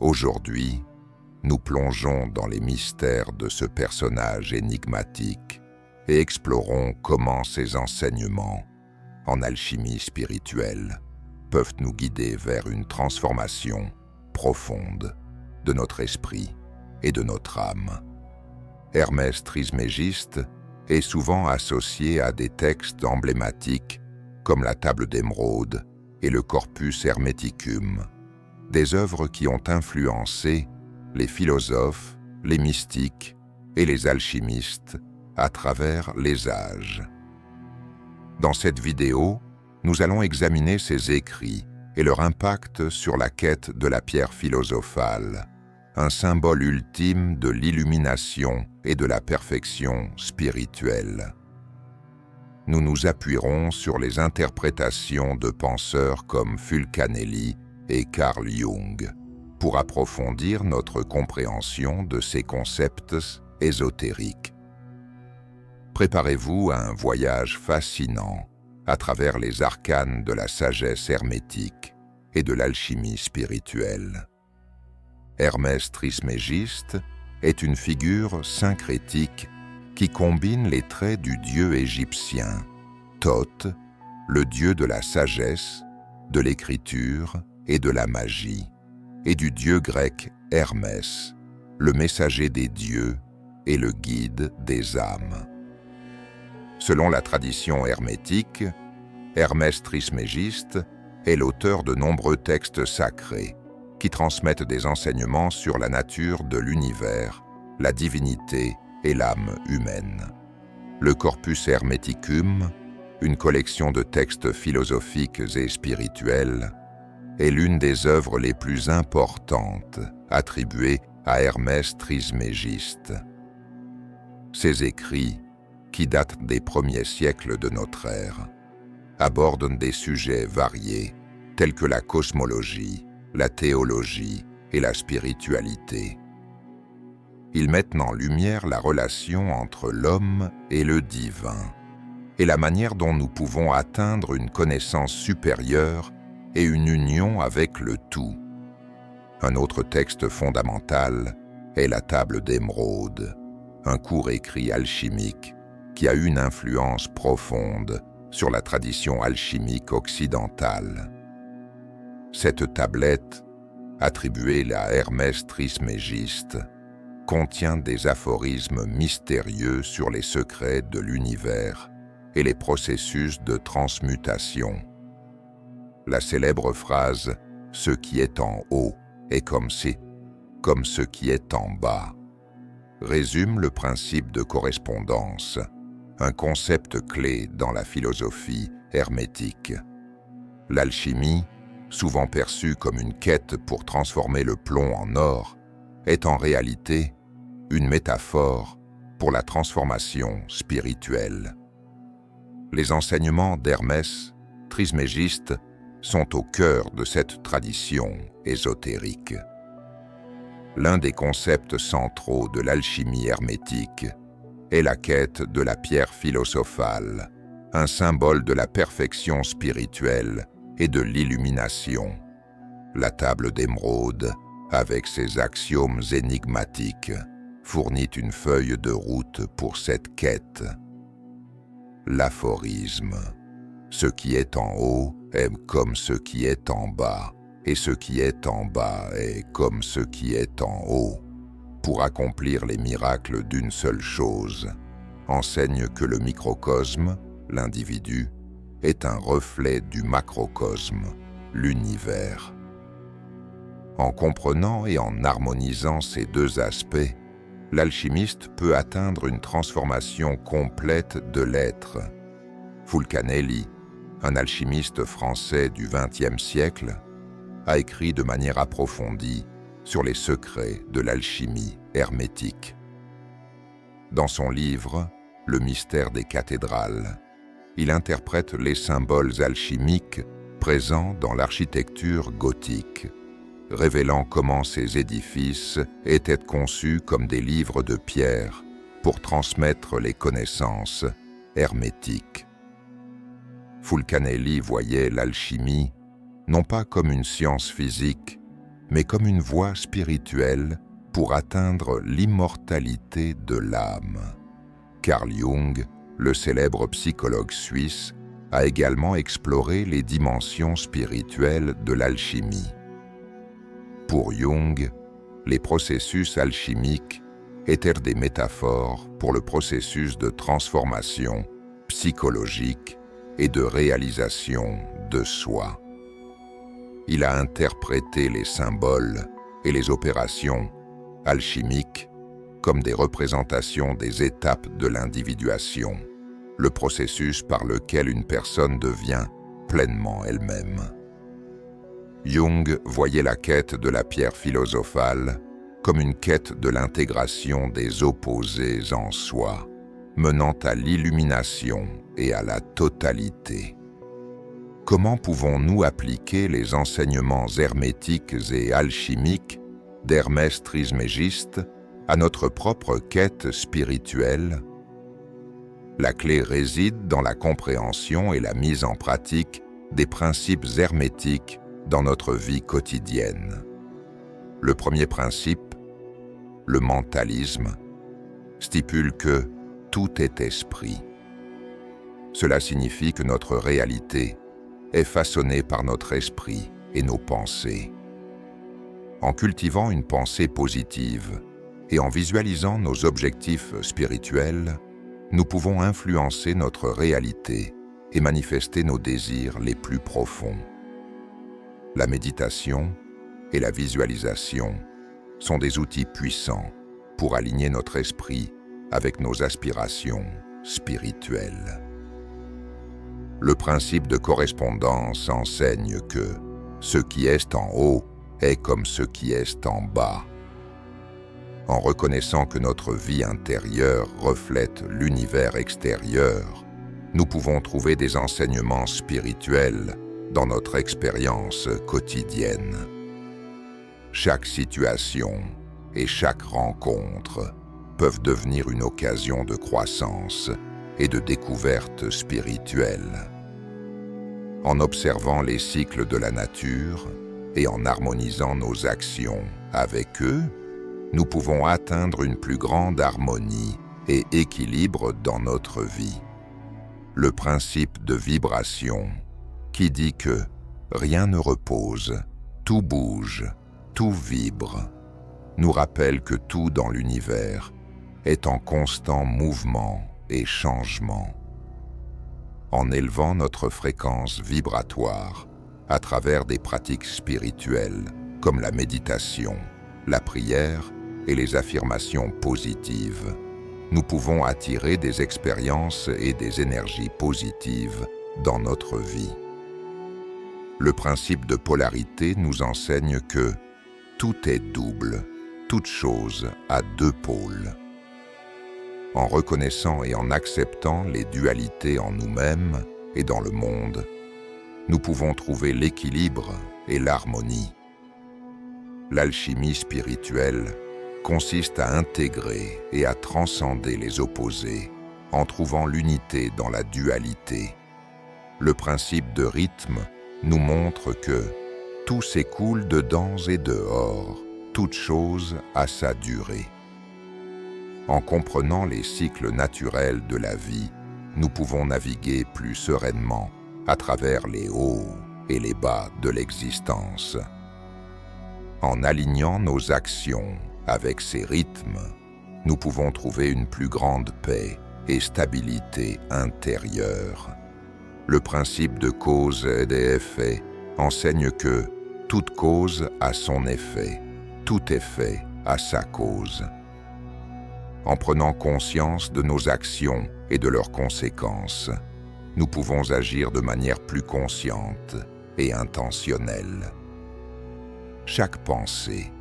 Aujourd'hui, nous plongeons dans les mystères de ce personnage énigmatique et explorons comment ces enseignements, en alchimie spirituelle, peuvent nous guider vers une transformation profonde de notre esprit et de notre âme. Hermès Trismégiste est souvent associé à des textes emblématiques comme la Table d'Émeraude et le Corpus Hermeticum, des œuvres qui ont influencé les philosophes, les mystiques et les alchimistes à travers les âges. Dans cette vidéo, nous allons examiner ces écrits et leur impact sur la quête de la pierre philosophale, un symbole ultime de l'illumination et de la perfection spirituelle. Nous nous appuierons sur les interprétations de penseurs comme Fulcanelli et Carl Jung pour approfondir notre compréhension de ces concepts ésotériques. Préparez-vous à un voyage fascinant à travers les arcanes de la sagesse hermétique et de l'alchimie spirituelle. Hermès Trismégiste est une figure syncrétique qui combine les traits du dieu égyptien, Thoth, le dieu de la sagesse, de l'écriture et de la magie, et du dieu grec Hermès, le messager des dieux et le guide des âmes. Selon la tradition hermétique, Hermès Trismégiste est l'auteur de nombreux textes sacrés qui transmettent des enseignements sur la nature de l'univers, la divinité et l'âme humaine. Le Corpus Hermeticum, une collection de textes philosophiques et spirituels, est l'une des œuvres les plus importantes attribuées à Hermès Trismégiste. Ces écrits, qui datent des premiers siècles de notre ère, abordent des sujets variés tels que la cosmologie, la théologie et la spiritualité. Ils mettent en lumière la relation entre l'homme et le divin et la manière dont nous pouvons atteindre une connaissance supérieure et une union avec le tout. Un autre texte fondamental est la Table d'Émeraude, un court écrit alchimique qui a eu une influence profonde sur la tradition alchimique occidentale. Cette tablette, attribuée à Hermès Trismégiste, contient des aphorismes mystérieux sur les secrets de l'univers et les processus de transmutation. La célèbre phrase « Ce qui est en haut est comme ce qui est en bas » résume le principe de correspondance, un concept clé dans la philosophie hermétique. L'alchimie, souvent perçue comme une quête pour transformer le plomb en or, est en réalité une métaphore pour la transformation spirituelle. Les enseignements d'Hermès Trismégiste sont au cœur de cette tradition ésotérique. L'un des concepts centraux de l'alchimie hermétique est la quête de la pierre philosophale, un symbole de la perfection spirituelle et de l'illumination. La Table d'Émeraude, avec ses axiomes énigmatiques, fournit une feuille de route pour cette quête. L'aphorisme « Ce qui est en haut est comme ce qui est en bas, et ce qui est en bas est comme ce qui est en haut » pour accomplir les miracles d'une seule chose, enseigne que le microcosme, l'individu, est un reflet du macrocosme, l'univers. En comprenant et en harmonisant ces deux aspects, l'alchimiste peut atteindre une transformation complète de l'être. Fulcanelli, un alchimiste français du XXe siècle, a écrit de manière approfondie sur les secrets de l'alchimie hermétique. Dans son livre « Le mystère des cathédrales », il interprète les symboles alchimiques présents dans l'architecture gothique, révélant comment ces édifices étaient conçus comme des livres de pierre pour transmettre les connaissances hermétiques. Fulcanelli voyait l'alchimie non pas comme une science physique, mais comme une voie spirituelle pour atteindre l'immortalité de l'âme. Carl Jung, le célèbre psychologue suisse, a également exploré les dimensions spirituelles de l'alchimie. Pour Jung, les processus alchimiques étaient des métaphores pour le processus de transformation psychologique et de réalisation de soi. Il a interprété les symboles et les opérations alchimiques comme des représentations des étapes de l'individuation, le processus par lequel une personne devient pleinement elle-même. Jung voyait la quête de la pierre philosophale comme une quête de l'intégration des opposés en soi, menant à l'illumination et à la totalité. Comment pouvons-nous appliquer les enseignements hermétiques et alchimiques d'Hermès Trismégiste à notre propre quête spirituelle? La clé réside dans la compréhension et la mise en pratique des principes hermétiques dans notre vie quotidienne. Le premier principe, le mentalisme, stipule que tout est esprit. Cela signifie que notre réalité est façonnée par notre esprit et nos pensées. En cultivant une pensée positive et en visualisant nos objectifs spirituels, nous pouvons influencer notre réalité et manifester nos désirs les plus profonds. La méditation et la visualisation sont des outils puissants pour aligner notre esprit avec nos aspirations spirituelles. Le principe de correspondance enseigne que ce qui est en haut est comme ce qui est en bas. En reconnaissant que notre vie intérieure reflète l'univers extérieur, nous pouvons trouver des enseignements spirituels dans notre expérience quotidienne. Chaque situation et chaque rencontre peuvent devenir une occasion de croissance et de découverte spirituelle. En observant les cycles de la nature et en harmonisant nos actions avec eux, nous pouvons atteindre une plus grande harmonie et équilibre dans notre vie. Le principe de vibration, qui dit que rien ne repose, tout bouge, tout vibre, nous rappelle que tout dans l'univers est en constant mouvement et changement. En élevant notre fréquence vibratoire à travers des pratiques spirituelles comme la méditation, la prière et les affirmations positives, nous pouvons attirer des expériences et des énergies positives dans notre vie. Le principe de polarité nous enseigne que tout est double, toute chose a deux pôles. En reconnaissant et en acceptant les dualités en nous-mêmes et dans le monde, nous pouvons trouver l'équilibre et l'harmonie. L'alchimie spirituelle consiste à intégrer et à transcender les opposés en trouvant l'unité dans la dualité. Le principe de rythme nous montre que tout s'écoule dedans et dehors, toute chose a sa durée. En comprenant les cycles naturels de la vie, nous pouvons naviguer plus sereinement à travers les hauts et les bas de l'existence. En alignant nos actions avec ces rythmes, nous pouvons trouver une plus grande paix et stabilité intérieure. Le principe de cause et d'effet enseigne que toute cause a son effet, tout effet a sa cause. En prenant conscience de nos actions et de leurs conséquences, nous pouvons agir de manière plus consciente et intentionnelle. Chaque pensée,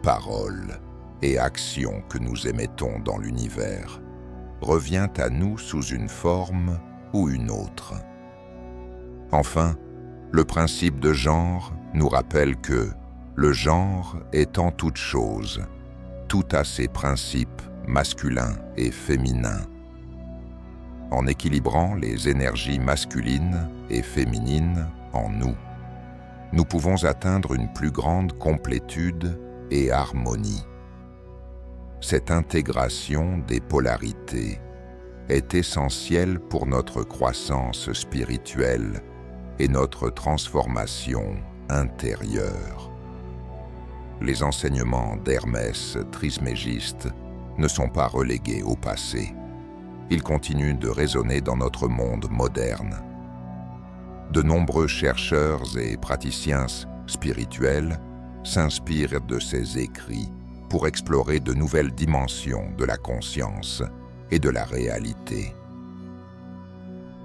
parole et action que nous émettons dans l'univers revient à nous sous une forme ou une autre. Enfin, le principe de genre nous rappelle que le genre est en toute chose, tout a ses principes masculins et féminins. En équilibrant les énergies masculines et féminines en nous, nous pouvons atteindre une plus grande complétude et harmonie. Cette intégration des polarités est essentielle pour notre croissance spirituelle et notre transformation intérieure. Les enseignements d'Hermès Trismégiste ne sont pas relégués au passé. Ils continuent de résonner dans notre monde moderne. De nombreux chercheurs et praticiens spirituels s'inspirent de ces écrits pour explorer de nouvelles dimensions de la conscience et de la réalité.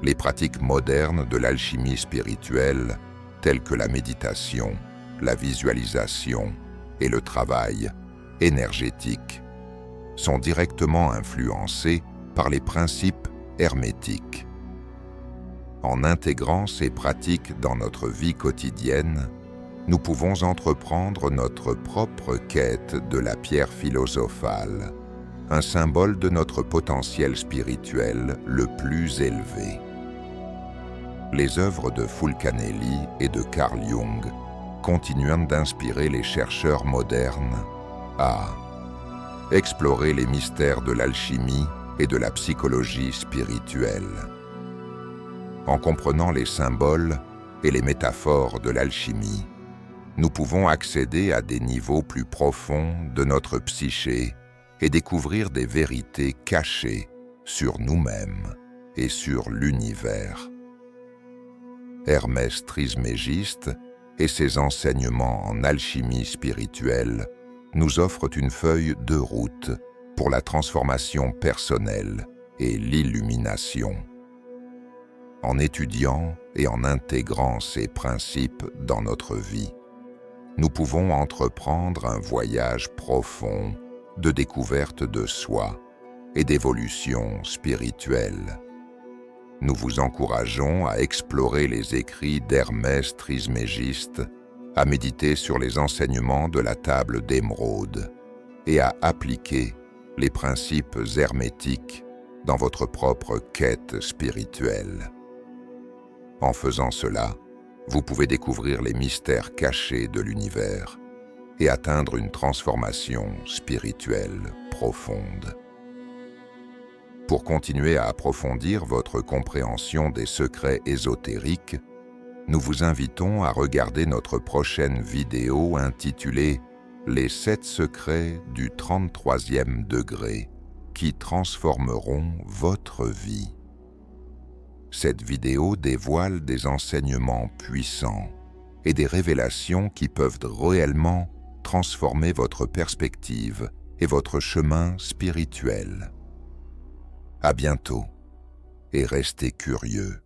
Les pratiques modernes de l'alchimie spirituelle, telles que la méditation, la visualisation et le travail énergétique, sont directement influencées par les principes hermétiques. En intégrant ces pratiques dans notre vie quotidienne, nous pouvons entreprendre notre propre quête de la pierre philosophale, un symbole de notre potentiel spirituel le plus élevé. Les œuvres de Fulcanelli et de Carl Jung continuent d'inspirer les chercheurs modernes à explorer les mystères de l'alchimie et de la psychologie spirituelle. En comprenant les symboles et les métaphores de l'alchimie, nous pouvons accéder à des niveaux plus profonds de notre psyché et découvrir des vérités cachées sur nous-mêmes et sur l'univers. Hermès Trismégiste et ses enseignements en alchimie spirituelle nous offrent une feuille de route pour la transformation personnelle et l'illumination. En étudiant et en intégrant ces principes dans notre vie, nous pouvons entreprendre un voyage profond de découverte de soi et d'évolution spirituelle. Nous vous encourageons à explorer les écrits d'Hermès Trismégiste, à méditer sur les enseignements de la table d'émeraude et à appliquer les principes hermétiques dans votre propre quête spirituelle. En faisant cela, vous pouvez découvrir les mystères cachés de l'univers et atteindre une transformation spirituelle profonde. Pour continuer à approfondir votre compréhension des secrets ésotériques, nous vous invitons à regarder notre prochaine vidéo intitulée « Les 7 secrets du 33e degré qui transformeront votre vie ». Cette vidéo dévoile des enseignements puissants et des révélations qui peuvent réellement transformer votre perspective et votre chemin spirituel. À bientôt et restez curieux.